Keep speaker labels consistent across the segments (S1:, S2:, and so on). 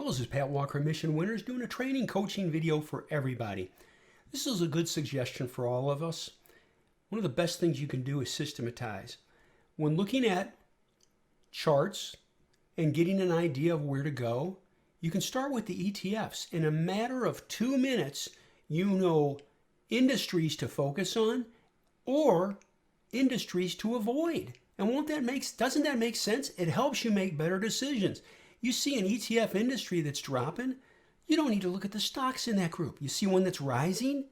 S1: Hello, this is Pat Walker, Mission Winners, doing a training coaching video for everybody. This is a good suggestion for all of us. One of the best things you can do is systematize. When looking at charts and getting an idea of where to go, you can start with the ETFs. In a matter of 2 minutes, you know industries to focus on or industries to avoid. And doesn't that make sense? It helps you make better decisions. You see an ETF industry that's dropping, you don't need to look at the stocks in that group. You see one that's rising,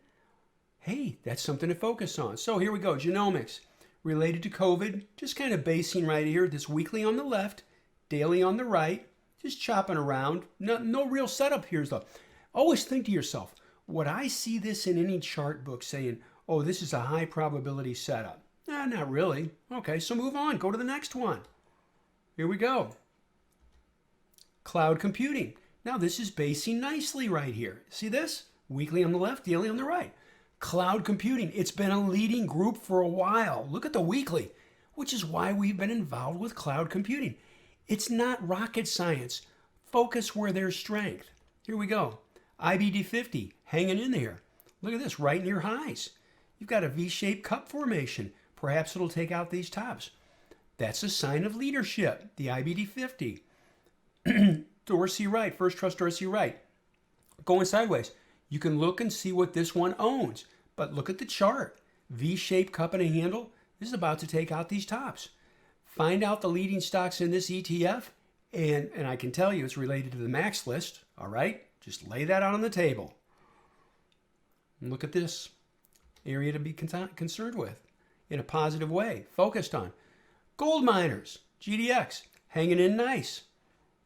S1: hey, that's something to focus on. So here we go, genomics, related to COVID, just kind of basing right here, this weekly on the left, daily on the right, just chopping around. No real setup here though. Always think to yourself, would I see this in any chart book saying, oh, this is a high probability setup? Not really. Okay, so move on. Go to the next one. Here we go. Cloud computing. Now this is basing nicely right here. See this? Weekly on the left, daily on the right. Cloud computing. It's been a leading group for a while. Look at the weekly, which is why we've been involved with cloud computing. It's not rocket science. Focus where there's strength. Here we go. IBD 50 hanging in there. Look at this, right near highs. You've got a V-shaped cup formation. Perhaps it'll take out these tops. That's a sign of leadership, the IBD 50. Dorsey right, First Trust Dorsey right. Going sideways. You can look and see what this one owns, but look at the chart. V-shaped cup and a handle. This is about to take out these tops. Find out the leading stocks in this ETF, and I can tell you it's related to the max list, all right? Just lay that out on the table. And look at this area to be concerned with in a positive way, focused on. Gold miners, GDX, hanging in nice.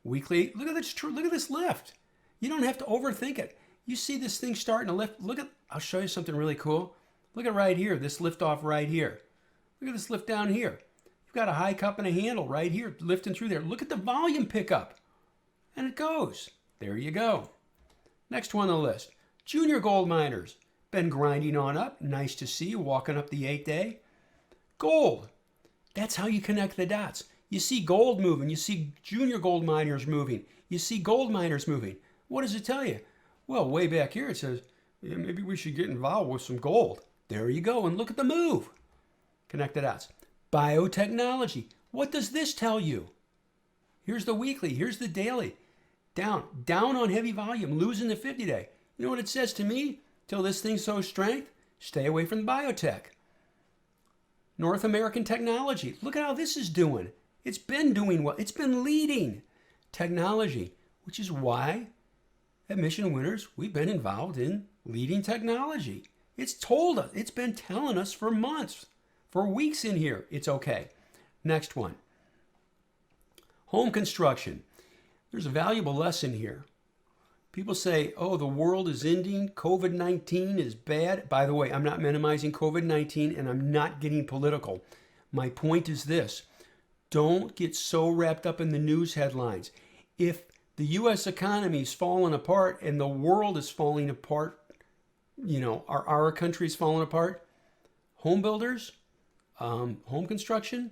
S1: Weekly, look at this lift. You don't have to overthink it. You see this thing starting to lift. I'll show you something really cool. Look at right here, this lift off right here. Look at this lift down here. You've got a high cup and a handle right here, lifting through there. Look at the volume pickup. And it goes. There you go. Next one on the list. Junior gold miners. Been grinding on up. Nice to see you walking up the 8th day. Gold. That's how you connect the dots. You see gold moving. You see junior gold miners moving. You see gold miners moving. What does it tell you? Well, way back here it says, yeah, maybe we should get involved with some gold. There you go. And look at the move. Connect the dots. Biotechnology. What does this tell you? Here's the weekly. Here's the daily. Down on heavy volume, losing the 50-day. You know what it says to me? Till this thing shows strength, stay away from the biotech. North American technology. Look at how this is doing. It's been doing well. It's been leading technology, which is why at Mission Winners, we've been involved in leading technology. It's told us. It's been telling us for months, for weeks in here, it's okay. Next one. Home construction. There's a valuable lesson here. People say, oh, the world is ending. COVID-19 is bad. By the way, I'm not minimizing COVID-19 and I'm not getting political. My point is this. Don't get so wrapped up in the news headlines. If the U.S. economy is falling apart and the world is falling apart, our country is falling apart, home builders, home construction,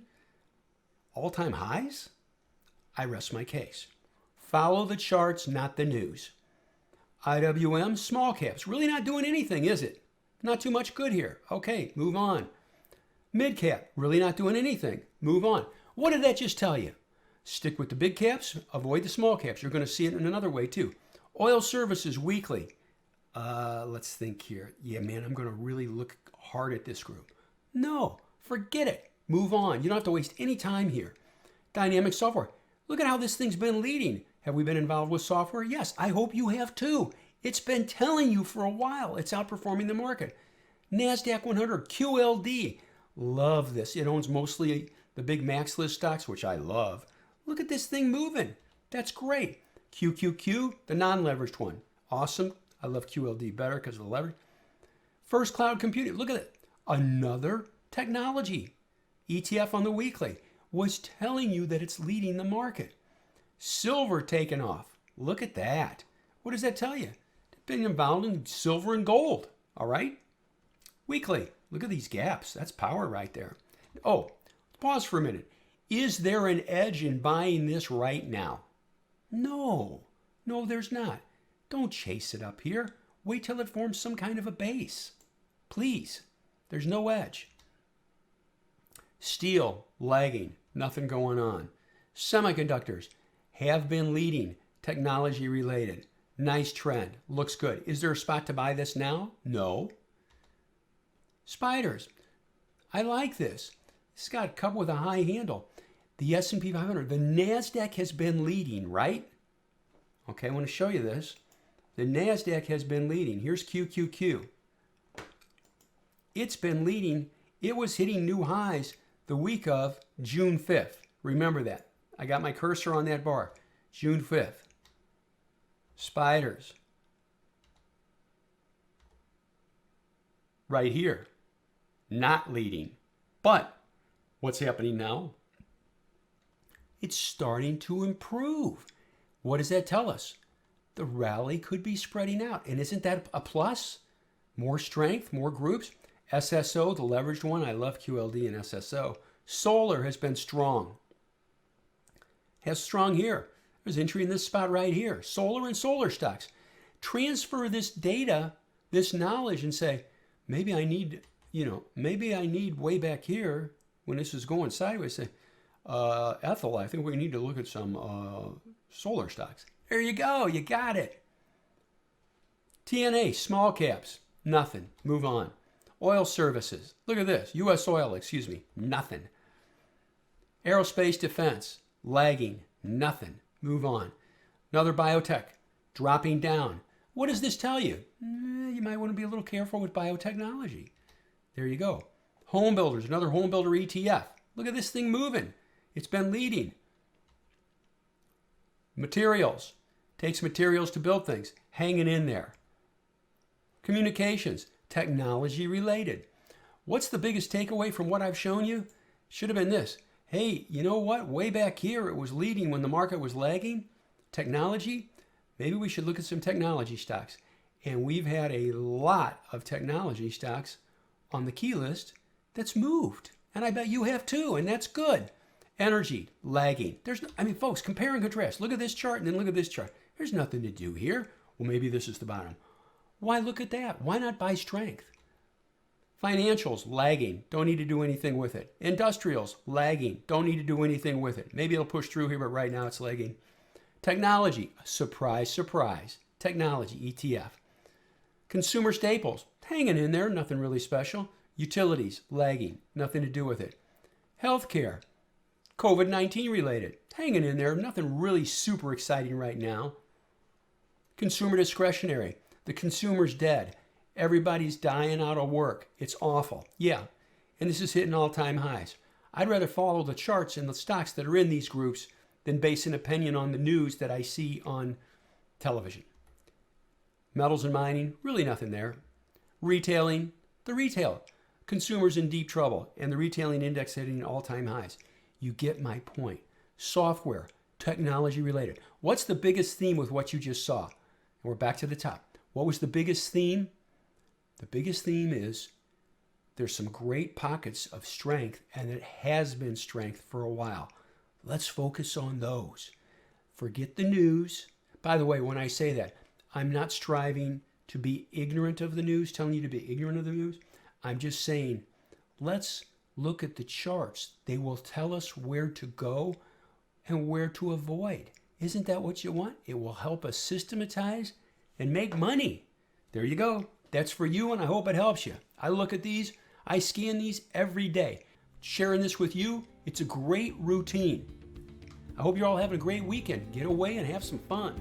S1: all-time highs, I rest my case. Follow the charts, not the news. IWM, small caps. Really not doing anything, is it? Not too much good here. Okay, move on. Mid cap, really not doing anything. Move on. What did that just tell you? Stick with the big caps, avoid the small caps. You're going to see it in another way too. Oil services, weekly. Let's think here. Yeah, man, I'm going to really look hard at this group. No, forget it. Move on. You don't have to waste any time here. Dynamic software. Look at how this thing's been leading. Have we been involved with software? Yes, I hope you have too. It's been telling you for a while. It's outperforming the market. NASDAQ 100, QLD. Love this. It owns mostly the big max list stocks, which I love. Look at this thing moving. That's great. QQQ, the non-leveraged one. Awesome. I love QLD better because of the leverage. First Cloud Computing. Look at it. Another technology. ETF on the weekly was telling you that it's leading the market. Silver taking off. Look at that. What does that tell you? Been involved in silver and gold. All right. Weekly. Look at these gaps. That's power right there. Oh, pause for a minute. Is there an edge in buying this right now? No. No, there's not. Don't chase it up here. Wait till it forms some kind of a base. Please. There's no edge. Steel, lagging, nothing going on. Semiconductors have been leading, technology related. Nice trend, looks good. Is there a spot to buy this now? No. Spiders, I like this. It's got a cup with a high handle. The S&P 500, the NASDAQ has been leading, right? Okay, I want to show you this. The NASDAQ has been leading. Here's QQQ. It's been leading. It was hitting new highs the week of June 5th. Remember that. I got my cursor on that bar. June 5th. Spiders. Right here. Not leading. But what's happening now? It's starting to improve. What does that tell us? The rally could be spreading out. And isn't that a plus? More strength, more groups. SSO, the leveraged one. I love QLD and SSO. Solar has been strong. Has strong here. There's entry in this spot right here. Solar and solar stocks. Transfer this data, this knowledge, and say, maybe I need, maybe I need way back here when this is going sideways. Say, Ethel, I think we need to look at some solar stocks. There you go. You got it. TNA, small caps, nothing. Move on. Oil services. Look at this. U.S. oil, nothing. Aerospace defense, lagging, nothing. Move on. Another biotech, dropping down. What does this tell you? You might want to be a little careful with biotechnology. There you go. Home builders, another home builder ETF. Look at this thing moving. It's been leading. Materials. Takes materials to build things. Hanging in there. Communications. Technology related. What's the biggest takeaway from what I've shown you? Should have been this. Hey, you know what? Way back here, it was leading when the market was lagging. Technology. Maybe we should look at some technology stocks. And we've had a lot of technology stocks on the key list that's moved. And I bet you have too, and that's good. Energy, lagging. Folks, compare and contrast. Look at this chart and then look at this chart. There's nothing to do here. Well, maybe this is the bottom. Why look at that? Why not buy strength? Financials, lagging. Don't need to do anything with it. Industrials, lagging. Don't need to do anything with it. Maybe it'll push through here, but right now it's lagging. Technology, surprise, surprise. Technology, ETF. Consumer staples, hanging in there, nothing really special. Utilities, lagging, nothing to do with it. Healthcare, COVID-19 related, hanging in there, nothing really super exciting right now. Consumer discretionary, the consumer's dead. Everybody's dying out of work. It's awful. Yeah, and this is hitting all-time highs. I'd rather follow the charts and the stocks that are in these groups than base an opinion on the news that I see on television. Metals and mining, really nothing there. Retailing, the retail. Consumers in deep trouble, and the retailing index hitting all-time highs. You get my point. Software, technology related. What's the biggest theme with what you just saw? And we're back to the top. What was the biggest theme? The biggest theme is there's some great pockets of strength, and it has been strength for a while. Let's focus on those. Forget the news. By the way, when I say that, I'm not striving to be ignorant of the news, telling you to be ignorant of the news. I'm just saying, let's look at the charts. They will tell us where to go and where to avoid. Isn't that what you want? It will help us systematize and make money. There you go. That's for you, and I hope it helps you. I look at these. I scan these every day. Sharing this with you, it's a great routine. I hope you're all having a great weekend. Get away and have some fun.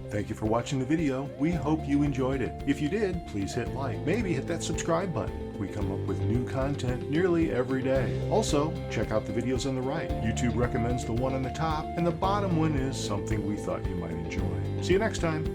S2: Thank you for watching the video. We hope you enjoyed it. If you did, please hit like. Maybe hit that subscribe button. We come up with new content nearly every day. Also, check out the videos on the right. YouTube recommends the one on the top, and the bottom one is something we thought you might enjoy. See you next time.